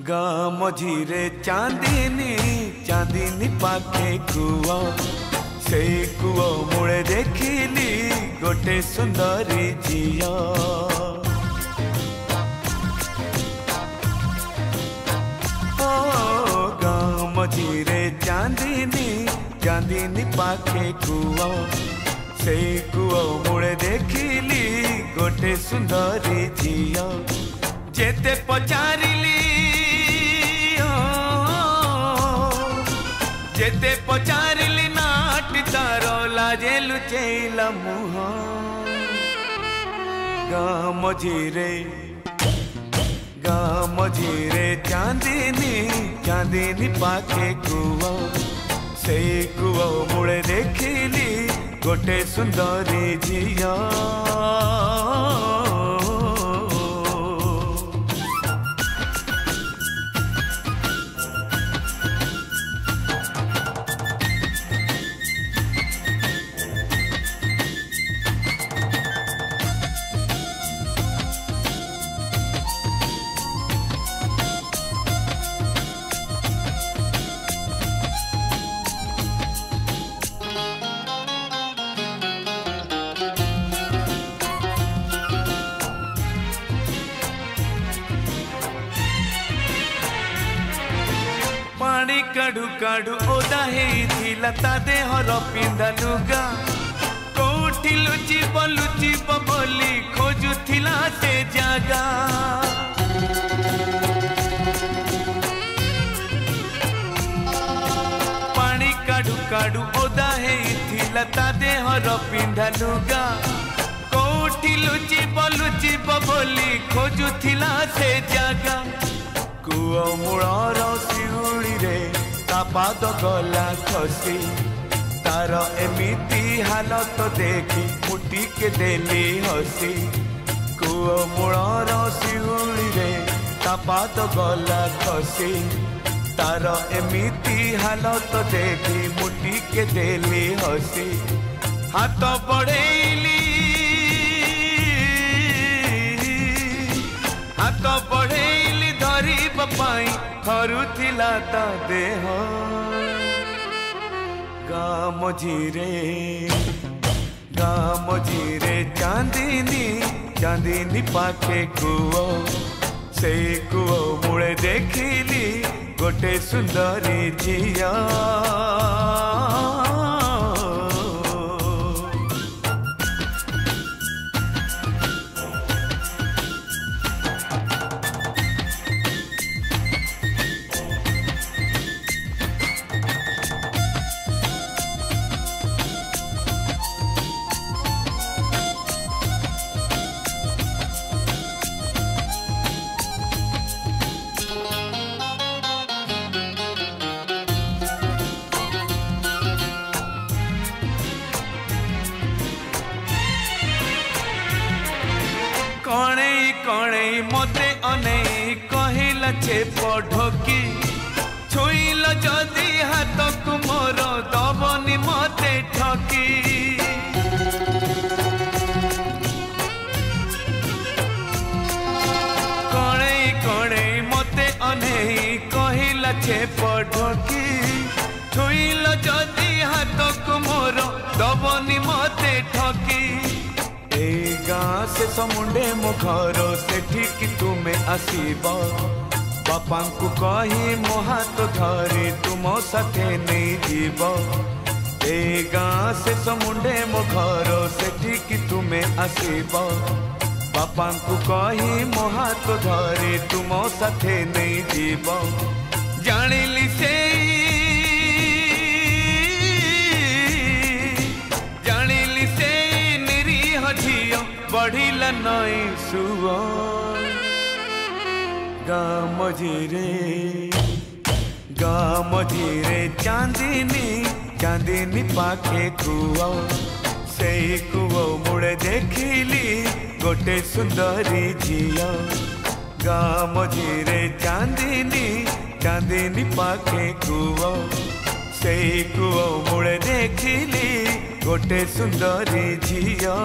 गाँ मझीरे चांदनी चांदनी पाखे कुआ से कुआ मुड़े देखिली गोटे सुंदरी झिया गाँ मझीरे चांदनी चांदनी पाखे कुआ से कुआ मुड़े देखिली गोटे सुंदरी झिया जेते पचारिली जेते पचारिली नाटी तार लाजे लुचैला मुह गाँ मझीरे चांदनी चांदनी पाखे कुआ से कुआ मुड़े देखिली गोटे सुंदरी झिया पानी काढ़ू काढ़ू ओदा हेइथिला ता देहर पिंधा लुगा कोठी लुचिब बोली खोजुथिला से जागा पानी काढ़ू काढ़ू ओदा हेइथिला ता देहर पिंधा लुगा कोठी लुचिब बोली खोजुथिला से जागा कुआ मूलर शिउली रे ता पाद गला खसी तार एमिति हालत देखी मुटी के देली हसी कुआ मूलर शिउली रे ता पाद गला खसी तार एमिति हालत देखी मुटी के देली हसी हाथ बढ़ेली हाथ बढ़ेली धरिब पाई थरुथिला ता देह गाँ मझीरे चांदनी चांदनी पाखे कुआ से कुआ मुड़े देखिली गोटे सुंदरी झिया कणई कणई मते अनेई कहिला छे पढ़की छुईल जदि हाथ को मोर दबनी मते ठकी कणई कणई मते अनेई कहिला छे पढ़की छुईल जदि हाथ को मोर दबनी मते ठकी ए गाँ से समुंडे मो घर सेठिकी तुमे आसीब बापा को कही मो हाथ धरी तुम साथे नहीं जीव ए गाँ से समुंडे मो घर सेठिकी तुमे आसीब बापा को कही मो हाथ धरी तुम साथे नहीं जीव जानिली से निरीह झियो बढ़िला नई सुव गाँ मझिरे चांदिनी पाखे कुआ से कुओ मुड़े देखिली गोटे सुंदरी झियो गाँ मझिरे चांदिनी पाखे कुओ से कुओ मुड़े देखिली गोटे सुंदरी झियो।